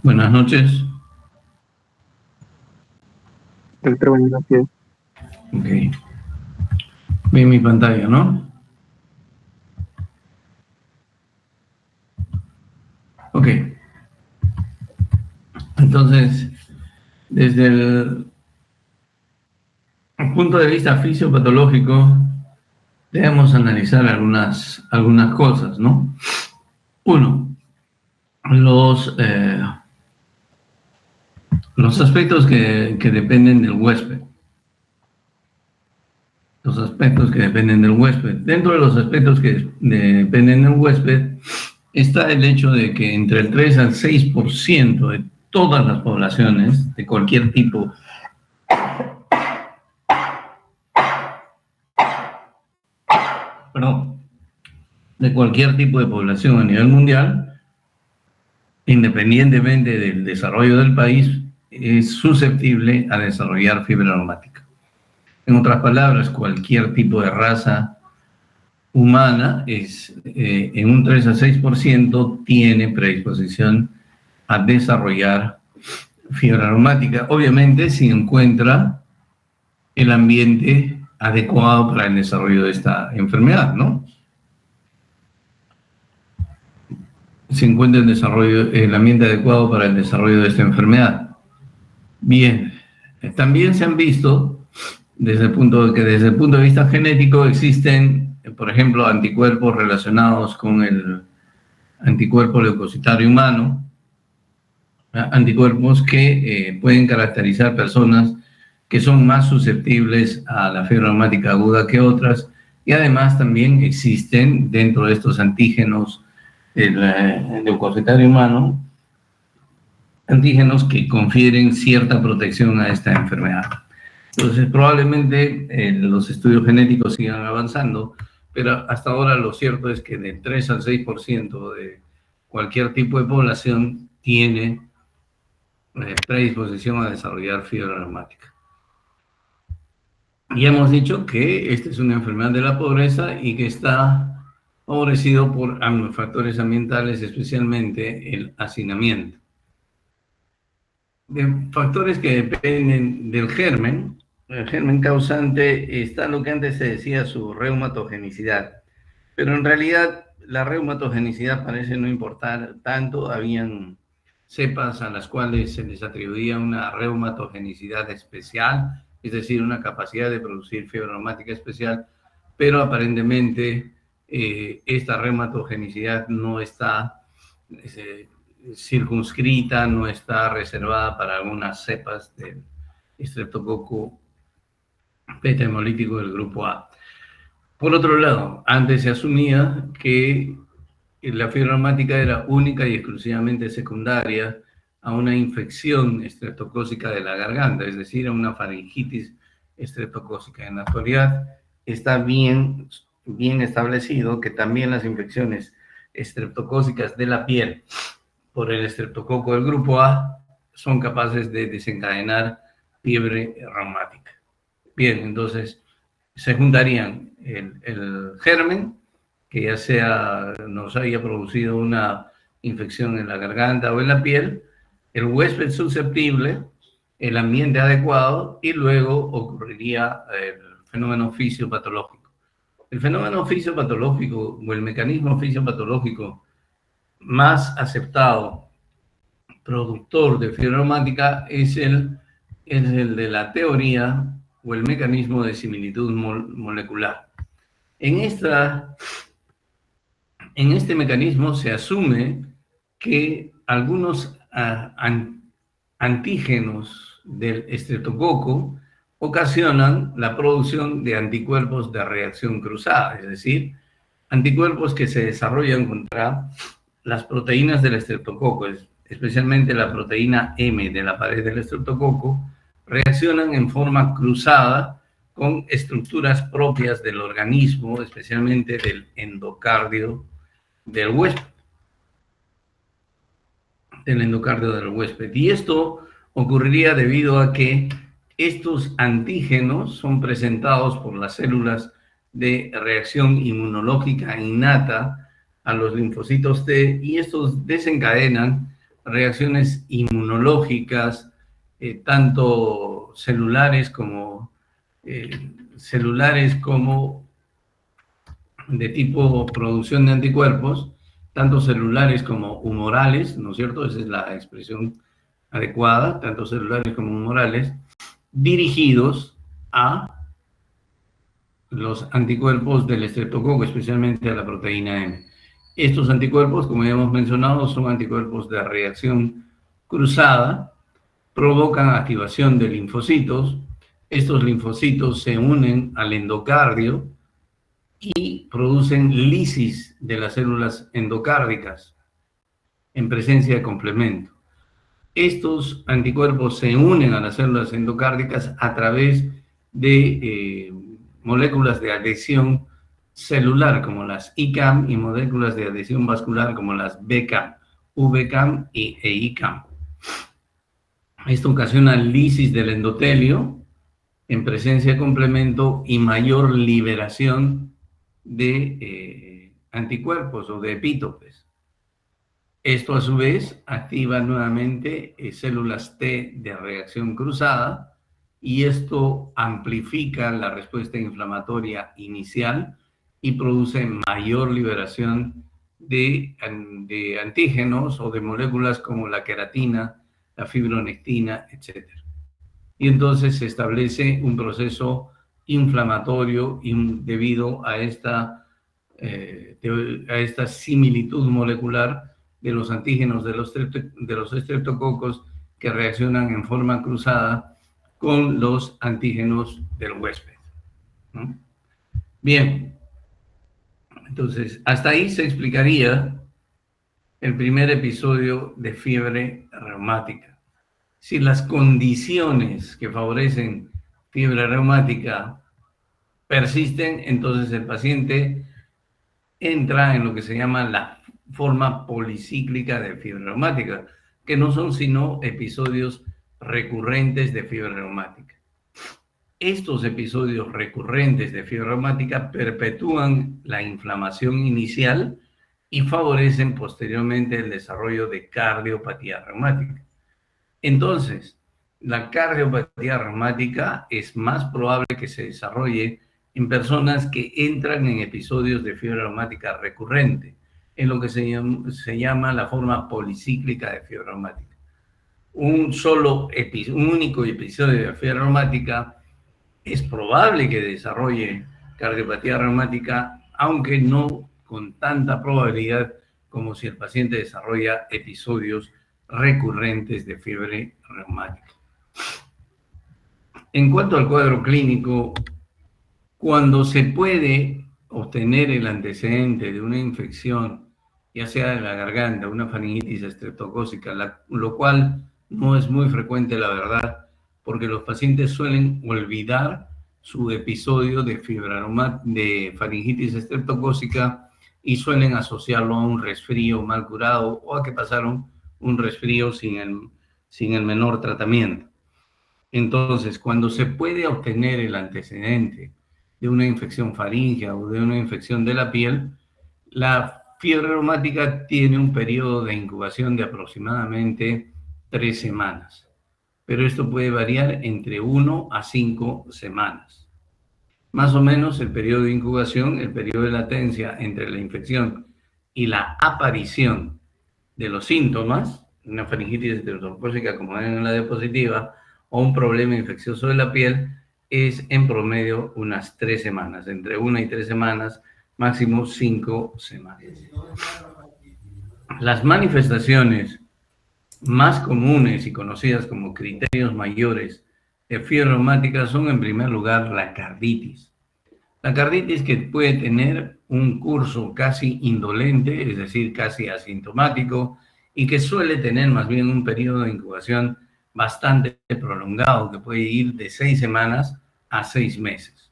Buenas noches. Doctor, buenas noches. Ok. Ve mi pantalla, ¿no? Ok. Entonces, desde el punto de vista fisiopatológico, debemos analizar algunas cosas, ¿no? Uno, los aspectos que dependen del huésped. Los aspectos que dependen del huésped. Dentro de los aspectos que dependen del huésped está el hecho de que entre el 3 al 6% de todas las poblaciones de cualquier tipo de cualquier tipo de población a nivel mundial, independientemente del desarrollo del país, es susceptible a desarrollar fiebre reumática. En otras palabras, cualquier tipo de raza humana en un 3 a 6% tiene predisposición a desarrollar fiebre reumática. Obviamente, si encuentra el ambiente adecuado para el desarrollo de esta enfermedad, ¿no? Se encuentra el ambiente adecuado para el desarrollo de esta enfermedad. Bien, también se han visto desde el punto de vista genético existen, por ejemplo, anticuerpos relacionados con el anticuerpo leucocitario humano, anticuerpos que pueden caracterizar personas que son más susceptibles a la fiebre reumática aguda que otras, y además también existen dentro de estos antígenos del leucocitario humano, antígenos que confieren cierta protección a esta enfermedad. Entonces, probablemente los estudios genéticos sigan avanzando, pero hasta ahora lo cierto es que del 3 al 6% de cualquier tipo de población tiene predisposición a desarrollar fiebre reumática. Y hemos dicho que esta es una enfermedad de la pobreza y que está favorecido por factores ambientales, especialmente el hacinamiento. De factores que dependen del germen, el germen causante, está lo que antes se decía su reumatogenicidad, pero en realidad la reumatogenicidad parece no importar tanto. Habían cepas a las cuales se les atribuía una reumatogenicidad especial, es decir, una capacidad de producir fiebre reumática especial, pero aparentemente esta reumatogenicidad no está circunscrita, no está reservada para algunas cepas del estreptococo beta hemolítico del grupo A. Por otro lado, antes se asumía que la fiebre reumática era única y exclusivamente secundaria a una infección estreptocócica de la garganta, es decir, a una faringitis estreptocócica. En la actualidad está bien establecido que también las infecciones estreptocócicas de la piel por el estreptococo del grupo A son capaces de desencadenar fiebre reumática. Bien, entonces se juntarían el germen, que ya sea nos haya producido una infección en la garganta o en la piel, el huésped susceptible, el ambiente adecuado, y luego ocurriría el fenómeno fisiopatológico. El fenómeno fisiopatológico o el mecanismo fisiopatológico más aceptado productor de fiebre reumática es el de la teoría o el mecanismo de similitud molecular. En este mecanismo se asume que algunos antígenos del estreptococo ocasionan la producción de anticuerpos de reacción cruzada, es decir, anticuerpos que se desarrollan contra las proteínas del estreptococo, especialmente la proteína M de la pared del estreptococo, reaccionan en forma cruzada con estructuras propias del organismo, especialmente del endocardio del huésped. Y esto ocurriría debido a que estos antígenos son presentados por las células de reacción inmunológica innata a los linfocitos T, y estos desencadenan reacciones inmunológicas, tanto celulares como de tipo producción de anticuerpos, tanto celulares como humorales, ¿no es cierto? Esa es la expresión adecuada, tanto celulares como humorales, dirigidos a los anticuerpos del estreptococo, especialmente a la proteína M. Estos anticuerpos, como ya hemos mencionado, son anticuerpos de reacción cruzada, provocan activación de linfocitos. Estos linfocitos se unen al endocardio y producen lisis de las células endocárdicas en presencia de complemento. Estos anticuerpos se unen a las células endocárdicas a través de moléculas de adhesión celular como las ICAM y moléculas de adhesión vascular como las BCAM, VCAM e ICAM. Esto ocasiona lisis del endotelio en presencia de complemento y mayor liberación de anticuerpos o de epítopes. Esto a su vez activa nuevamente células T de reacción cruzada y esto amplifica la respuesta inflamatoria inicial y produce mayor liberación de antígenos o de moléculas como la queratina, la fibronectina, etc. Y entonces se establece un proceso inflamatorio debido a esta similitud molecular de los antígenos de los estreptococos que reaccionan en forma cruzada con los antígenos del huésped, ¿no? Bien, entonces hasta ahí se explicaría el primer episodio de fiebre reumática. Si las condiciones que favorecen fiebre reumática persisten, entonces el paciente entra en lo que se llama la forma policíclica de fiebre reumática, que no son sino episodios recurrentes de fiebre reumática. Estos episodios recurrentes de fiebre reumática perpetúan la inflamación inicial y favorecen posteriormente el desarrollo de cardiopatía reumática. Entonces, la cardiopatía reumática es más probable que se desarrolle en personas que entran en episodios de fiebre reumática recurrente, en lo que se llama la forma policíclica de fiebre reumática. Un único episodio de fiebre reumática es probable que desarrolle cardiopatía reumática, aunque no con tanta probabilidad como si el paciente desarrolla episodios recurrentes de fiebre reumática. En cuanto al cuadro clínico, cuando se puede obtener el antecedente de una infección, ya sea de la garganta, una faringitis estreptocócica, lo cual no es muy frecuente, la verdad, porque los pacientes suelen olvidar su episodio de faringitis estreptocócica y suelen asociarlo a un resfrío mal curado o a que pasaron un resfrío sin el menor tratamiento. Entonces, cuando se puede obtener el antecedente de una infección faríngea o de una infección de la piel, la fiebre reumática tiene un periodo de incubación de aproximadamente 3 semanas, pero esto puede variar entre 1 a 5 semanas. Más o menos el periodo de incubación, el periodo de latencia entre la infección y la aparición de los síntomas, una faringitis estreptocócica como en la diapositiva, o un problema infeccioso de la piel, es en promedio unas 3 semanas, entre 1 y 3 semanas, máximo 5 semanas. Las manifestaciones más comunes y conocidas como criterios mayores de fiebre reumática son, en primer lugar, la carditis. La carditis que puede tener un curso casi indolente, es decir, casi asintomático, y que suele tener más bien un periodo de incubación bastante prolongado, que puede ir de 6 semanas a 6 meses.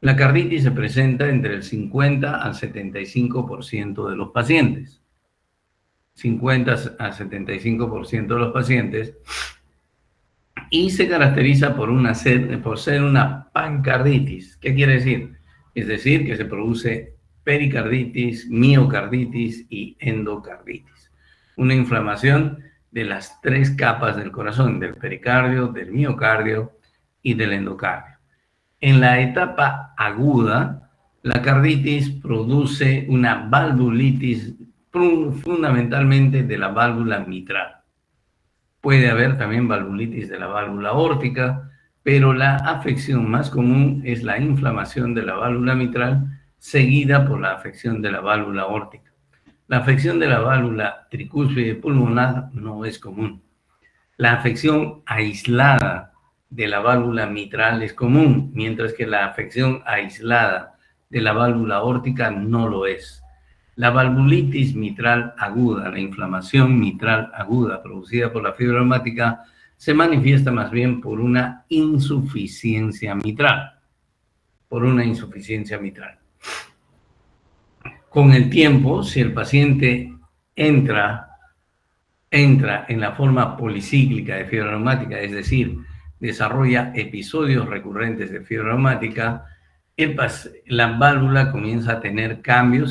La carditis se presenta entre el 50 al 75% de los pacientes. 50 a 75% de los pacientes, y se caracteriza por ser una pancarditis. ¿Qué quiere decir? Es decir, que se produce pericarditis, miocarditis y endocarditis. Una inflamación de las 3 capas del corazón, del pericardio, del miocardio y del endocardio. En la etapa aguda, la carditis produce una valvulitis fundamentalmente de la válvula mitral. Puede haber también valvulitis de la válvula aórtica, pero la afección más común es la inflamación de la válvula mitral, seguida por la afección de la válvula aórtica. La afección de la válvula tricúspide pulmonar no es común. La afección aislada de la válvula mitral es común, mientras que la afección aislada de la válvula aórtica no lo es. La valvulitis mitral aguda, la inflamación mitral aguda producida por la fibra reumática, se manifiesta más bien por una insuficiencia mitral. Con el tiempo, si el paciente entra en la forma policíclica de fiebre reumática, es decir, desarrolla episodios recurrentes de fiebre reumática, la válvula comienza a tener cambios